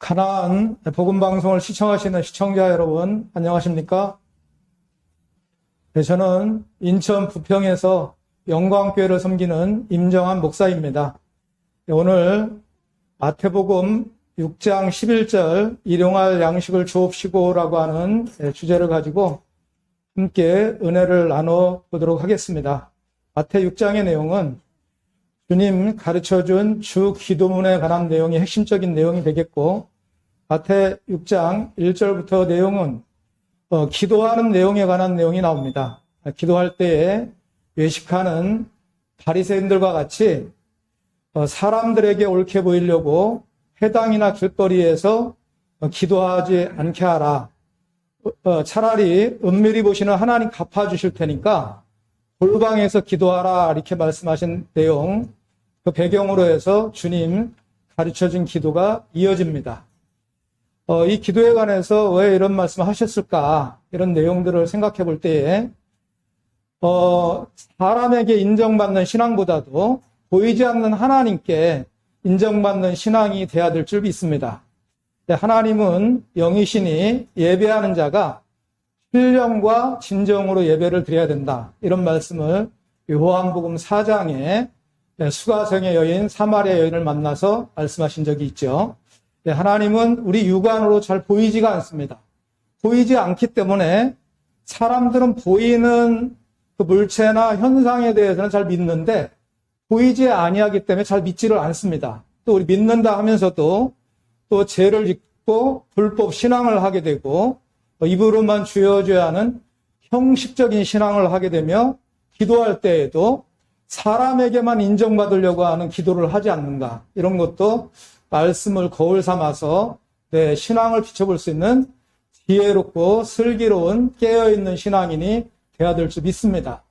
가나안 복음방송을 시청하시는 시청자 여러분, 안녕하십니까? 네, 저는 인천 부평에서 영광교회를 섬기는 임정한 목사입니다. 네, 오늘 마태복음 6장 11절 일용할 양식을 주옵시고라고 하는 주제를 가지고 함께 은혜를 나눠보도록 하겠습니다. 마태 6장의 내용은 주님 가르쳐준 주 기도문에 관한 내용이 핵심적인 내용이 되겠고, 마태 6장 1절부터 내용은 기도하는 내용에 관한 내용이 나옵니다. 기도할 때에 외식하는 바리새인들과 같이 사람들에게 옳게 보이려고 회당이나 길거리에서 기도하지 않게 하라. 차라리 은밀히 보시는 하나님 갚아주실 테니까 골방에서 기도하라, 이렇게 말씀하신 내용, 그 배경으로 해서 주님 가르쳐준 기도가 이어집니다. 이 기도에 관해서 왜 이런 말씀을 하셨을까, 이런 내용들을 생각해 볼 때에 사람에게 인정받는 신앙보다도 보이지 않는 하나님께 인정받는 신앙이 돼야 될 줄 믿습니다. 하나님은 영이시니 예배하는 자가 신령과 진정으로 예배를 드려야 된다, 이런 말씀을 요한복음 4장에 수가성의 여인 사마리아 여인을 만나서 말씀하신 적이 있죠. 하나님은 우리 육안으로 잘 보이지가 않습니다. 보이지 않기 때문에 사람들은 보이는 그 물체나 현상에 대해서는 잘 믿는데 보이지 아니하기 때문에 잘 믿지를 않습니다. 또 우리 믿는다 하면서도 또 죄를 짓고 불법 신앙을 하게 되고 입으로만 주어져야 하는 형식적인 신앙을 하게 되며 기도할 때에도 사람에게만 인정받으려고 하는 기도를 하지 않는가, 이런 것도 말씀을 거울 삼아서 내 신앙을 비춰볼 수 있는 지혜롭고 슬기로운 깨어있는 신앙인이 되어야 될 줄 믿습니다.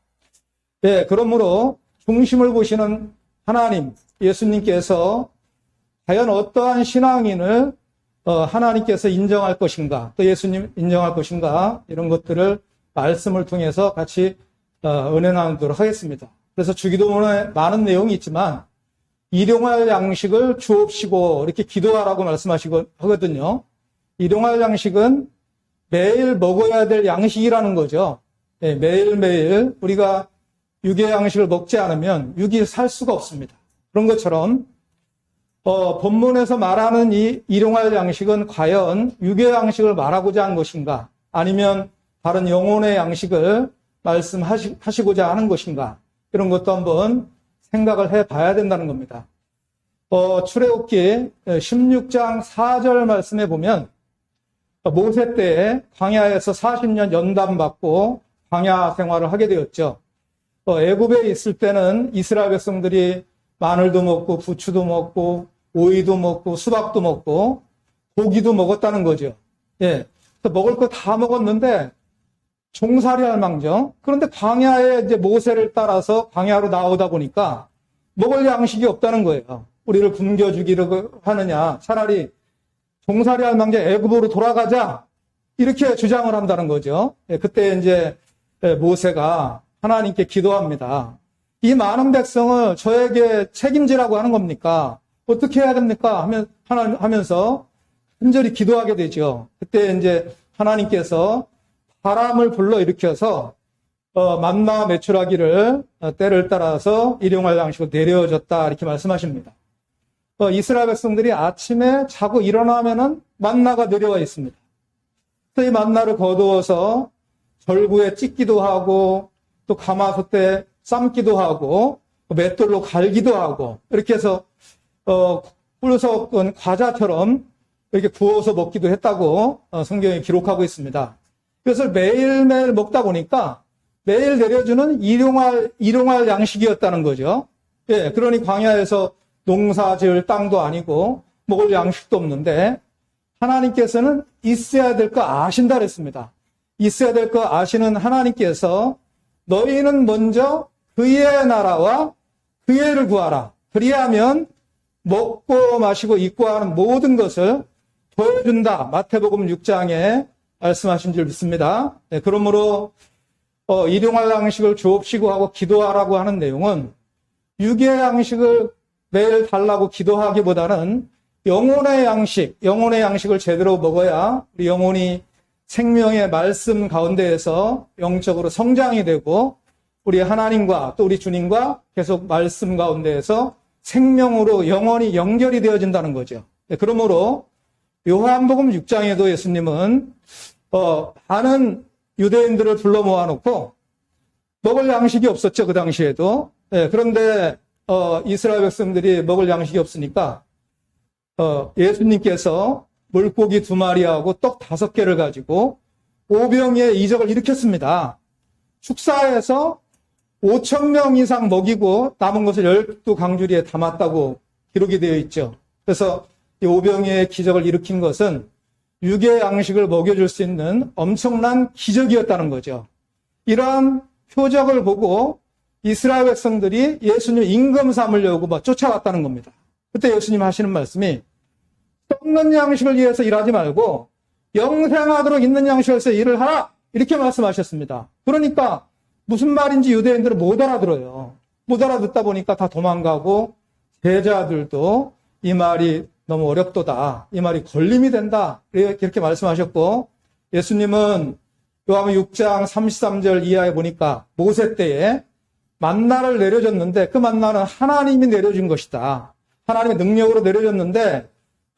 네, 그러므로 중심을 보시는 하나님, 예수님께서 과연 어떠한 신앙인을 하나님께서 인정할 것인가, 또 예수님 인정할 것인가, 이런 것들을 말씀을 통해서 같이 은혜 나누도록 하겠습니다. 그래서 주기도문에 많은 내용이 있지만 일용할 양식을 주옵시고 이렇게 기도하라고 말씀하시거든요. 일용할 양식은 매일 먹어야 될 양식이라는 거죠. 네, 매일매일 우리가 육의 양식을 먹지 않으면 육이 살 수가 없습니다. 그런 것처럼 본문에서 말하는 이 일용할 양식은 과연 육의 양식을 말하고자 한 것인가, 아니면 다른 영혼의 양식을 말씀하시고자 하는 것인가, 이런 것도 한번 생각을 해봐야 된다는 겁니다. 출애굽기 16장 4절 말씀에 보면 모세 때 광야에서 40년 연단받고 광야 생활을 하게 되었죠. 애굽에 있을 때는 이스라엘 백성들이 마늘도 먹고 부추도 먹고 오이도 먹고 수박도 먹고 고기도 먹었다는 거죠. 예, 먹을 거 다 먹었는데 종살이 할 망정. 그런데 광야에 이제 모세를 따라서 광야로 나오다 보니까 먹을 양식이 없다는 거예요. 우리를 굶겨주기를 하느냐, 차라리 종살이 할 망정 애굽으로 돌아가자, 이렇게 주장을 한다는 거죠. 그때 이제 모세가 하나님께 기도합니다. 이 많은 백성을 저에게 책임지라고 하는 겁니까? 어떻게 해야 됩니까? 하면서 간절히 기도하게 되죠. 그때 이제 하나님께서 바람을 불러일으켜서 만나 메추라기를 때를 따라서 일용할 양식으로 내려졌다, 이렇게 말씀하십니다. 이스라엘 백성들이 아침에 자고 일어나면은 만나가 내려와 있습니다. 이 만나를 거두어서 절구에 찢기도 하고 또 가마솥에 삶기도 하고 맷돌로 갈기도 하고, 이렇게 해서 꿀 섞은 과자처럼 이렇게 구워서 먹기도 했다고 성경에 기록하고 있습니다. 그래서 매일매일 먹다 보니까 매일 내려주는 일용할 양식이었다는 거죠. 예, 그러니 광야에서 농사 지을 땅도 아니고 먹을 양식도 없는데 하나님께서는 있어야 될 거 아신다 그랬습니다. 있어야 될 거 아시는 하나님께서 너희는 먼저 그의 나라와 그의 를 구하라. 그리하면 먹고 마시고 입고 하는 모든 것을 보여준다. 마태복음 6장에 말씀하신 줄 믿습니다. 네, 그러므로 일용할 양식을 주옵시고 하고 기도하라고 하는 내용은 육의 양식을 매일 달라고 기도하기보다는 영혼의 양식을 제대로 먹어야 우리 영혼이 생명의 말씀 가운데에서 영적으로 성장이 되고 우리 하나님과 또 우리 주님과 계속 말씀 가운데에서 생명으로 영원히 연결이 되어진다는 거죠. 그러므로 요한복음 6장에도 예수님은 많은 유대인들을 불러 모아놓고 먹을 양식이 없었죠. 그 당시에도. 그런데 이스라엘 백성들이 먹을 양식이 없으니까 예수님께서 물고기 2마리하고 떡 5개를 가지고 오병이의 이적을 일으켰습니다. 축사해서 5,000명 이상 먹이고 남은 것을 12강주리에 담았다고 기록이 되어 있죠. 그래서 이 오병이의 기적을 일으킨 것은 육의 양식을 먹여줄 수 있는 엄청난 기적이었다는 거죠. 이러한 표적을 보고 이스라엘 백성들이 예수님 임금 삼으려고 막 쫓아왔다는 겁니다. 그때 예수님 하시는 말씀이 썩는 양식을 위해서 일하지 말고 영생하도록 있는 양식을 위해서 일을 하라, 이렇게 말씀하셨습니다. 그러니까 무슨 말인지 유대인들은 못 알아들어요. 못 알아듣다 보니까 다 도망가고 제자들도 이 말이 너무 어렵도다, 이 말이 걸림이 된다, 이렇게 말씀하셨고, 예수님은 요한복음 6장 33절 이하에 보니까 모세 때에 만나를 내려줬는데 그 만나는 하나님이 내려준 것이다. 하나님의 능력으로 내려줬는데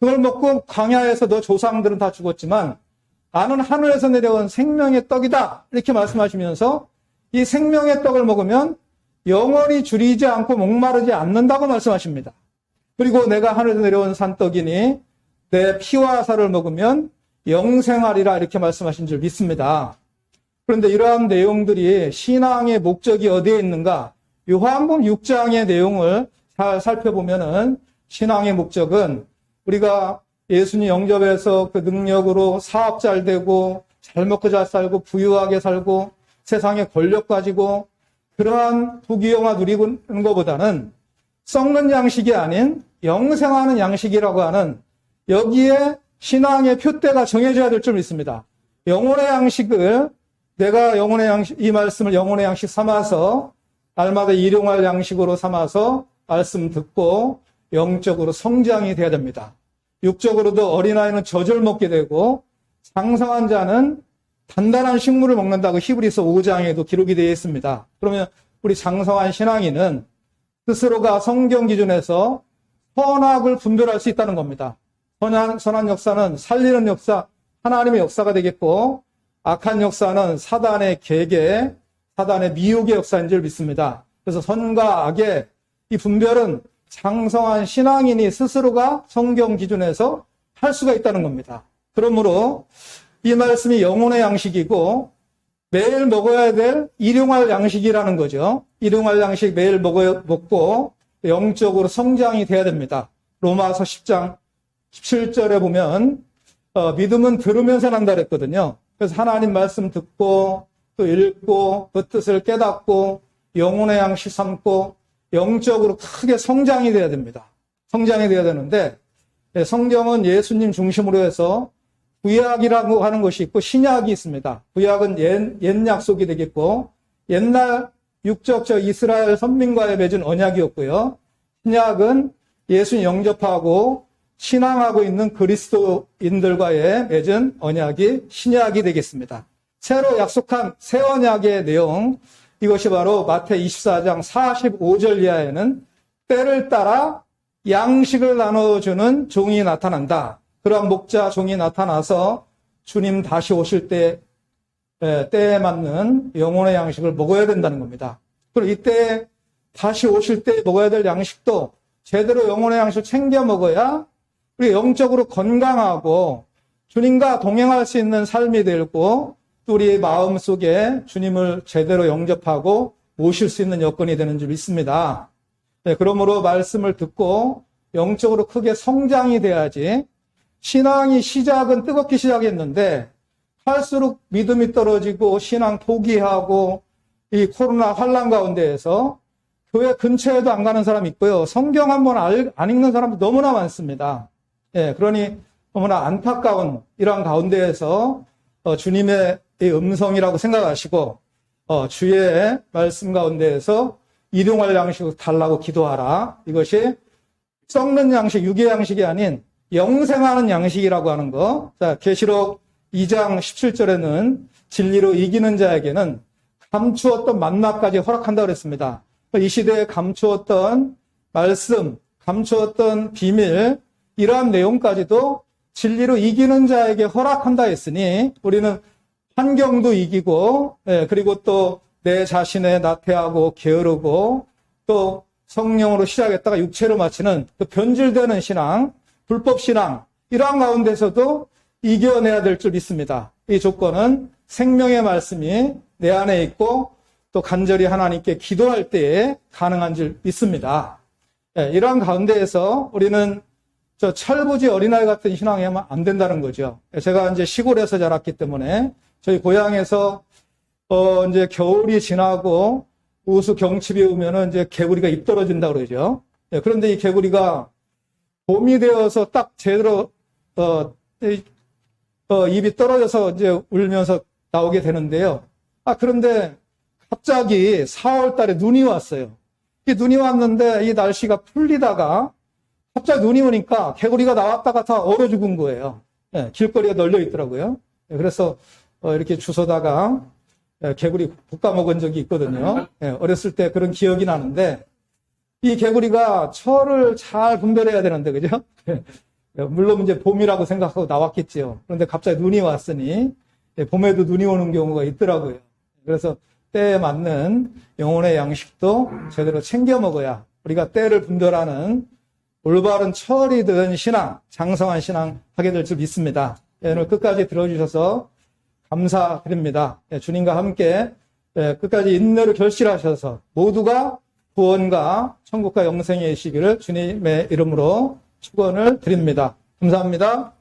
그걸 먹고 광야에서 너 조상들은 다 죽었지만 나는 하늘에서 내려온 생명의 떡이다, 이렇게 말씀하시면서 이 생명의 떡을 먹으면 영원히 줄이지 않고 목마르지 않는다고 말씀하십니다. 그리고 내가 하늘에서 내려온 산떡이니 내 피와 살을 먹으면 영생하리라, 이렇게 말씀하신 줄 믿습니다. 그런데 이러한 내용들이 신앙의 목적이 어디에 있는가? 요한복음 6장의 내용을 잘 살펴보면은 신앙의 목적은 우리가 예수님 영접해서 그 능력으로 사업 잘 되고 잘 먹고 잘 살고 부유하게 살고 세상에 권력 가지고 그러한 부귀영화 누리는 것보다는 썩는 양식이 아닌 영생하는 양식이라고 하는, 여기에 신앙의 표대가 정해져야 될 줄 믿습니다. 영혼의 양식을, 내가 영혼의 양식, 이 말씀을 영혼의 양식 삼아서 날마다 일용할 양식으로 삼아서 말씀 듣고 영적으로 성장이 돼야 됩니다. 육적으로도 어린아이는 젖을 먹게 되고 장성한 자는 단단한 식물을 먹는다고 히브리서 5장에도 기록이 되어 있습니다. 그러면 우리 장성한 신앙인은 스스로가 성경 기준에서 선악을 분별할 수 있다는 겁니다. 선한 역사는 살리는 역사, 하나님의 역사가 되겠고, 악한 역사는 사단의 계계, 사단의 미혹의 역사인 줄 믿습니다. 그래서 선과 악의 이 분별은 장성한 신앙인이 스스로가 성경 기준에서 할 수가 있다는 겁니다. 그러므로 이 말씀이 영혼의 양식이고 매일 먹어야 될 일용할 양식이라는 거죠. 일용할 양식 매일 먹고 영적으로 성장이 돼야 됩니다. 로마서 10장 17절에 보면 믿음은 들으면서 난다 그랬거든요. 그래서 하나님 말씀 듣고 또 읽고 그 뜻을 깨닫고 영혼의 양식 삼고 영적으로 크게 성장이 돼야 됩니다. 성장이 돼야 되는데 성경은 예수님 중심으로 해서 구약이라고 하는 것이 있고 신약이 있습니다. 구약은 옛 약속이 되겠고 옛날 육적 저 이스라엘 선민과의 맺은 언약이었고요. 신약은 예수님 영접하고 신앙하고 있는 그리스도인들과의 맺은 언약이 신약이 되겠습니다. 새로 약속한 새 언약의 내용, 이것이 바로 마태 24장 45절 이하에는 때를 따라 양식을 나눠주는 종이 나타난다. 그러한 목자 종이 나타나서 주님 다시 오실 때에 맞는 영혼의 양식을 먹어야 된다는 겁니다. 그리고 이때 다시 오실 때 먹어야 될 양식도 제대로 영혼의 양식을 챙겨 먹어야 우리 영적으로 건강하고 주님과 동행할 수 있는 삶이 되고 또 우리의 마음속에 주님을 제대로 영접하고 모실 수 있는 여건이 되는 줄 믿습니다. 네, 그러므로 말씀을 듣고 영적으로 크게 성장이 돼야지, 신앙이 시작은 뜨겁게 시작했는데 할수록 믿음이 떨어지고 신앙 포기하고 이 코로나 환란 가운데에서 교회 근처에도 안 가는 사람이 있고요. 성경 한 번 안 읽는 사람도 너무나 많습니다. 예, 그러니 너무나 안타까운 이러한 가운데에서 주님의 이 음성이라고 생각하시고 주의 말씀 가운데에서 일용할 양식을 달라고 기도하라. 이것이 썩는 양식, 육의 양식이 아닌 영생하는 양식이라고 하는 거. 자, 계시록 2장 17절에는 진리로 이기는 자에게는 감추었던 만나까지 허락한다고 그랬습니다. 이 시대에 감추었던 말씀, 감추었던 비밀, 이러한 내용까지도 진리로 이기는 자에게 허락한다 했으니 우리는 환경도 이기고, 그리고 또 내 자신에 나태하고 게으르고 또 성령으로 시작했다가 육체로 마치는 그 변질되는 신앙, 불법 신앙, 이러한 가운데서도 이겨내야 될 줄 믿습니다. 이 조건은 생명의 말씀이 내 안에 있고 또 간절히 하나님께 기도할 때에 가능한 줄 믿습니다. 이러한 가운데에서 우리는 저 철부지 어린아이 같은 신앙이 하면 안 된다는 거죠. 제가 이제 시골에서 자랐기 때문에 저희 고향에서 이제 겨울이 지나고 우수 경칩이 오면은 이제 개구리가 입 떨어진다 그러죠. 그런데 이 개구리가 봄이 되어서 딱 제대로 입이 떨어져서 이제 울면서 나오게 되는데요. 그런데 갑자기 4월 달에 눈이 왔어요. 이 눈이 왔는데 이 날씨가 풀리다가 갑자기 눈이 오니까 개구리가 나왔다가 다 얼어 죽은 거예요. 길거리가 널려 있더라고요. 그래서 이렇게 주워다가 개구리 볶아 먹은 적이 있거든요. 어렸을 때 그런 기억이 나는데 이 개구리가 철을 잘 분별해야 되는데, 그죠? 물론 이제 봄이라고 생각하고 나왔겠지요. 그런데 갑자기 눈이 왔으니 봄에도 눈이 오는 경우가 있더라고요. 그래서 때에 맞는 영혼의 양식도 제대로 챙겨 먹어야 우리가 때를 분별하는 올바른 철이든 신앙, 장성한 신앙 하게 될 줄 믿습니다. 오늘 끝까지 들어주셔서 감사드립니다. 주님과 함께 끝까지 인내로 결실하셔서 모두가 구원과 천국과 영생에 이르시기를 주님의 이름으로 축원을 드립니다. 감사합니다.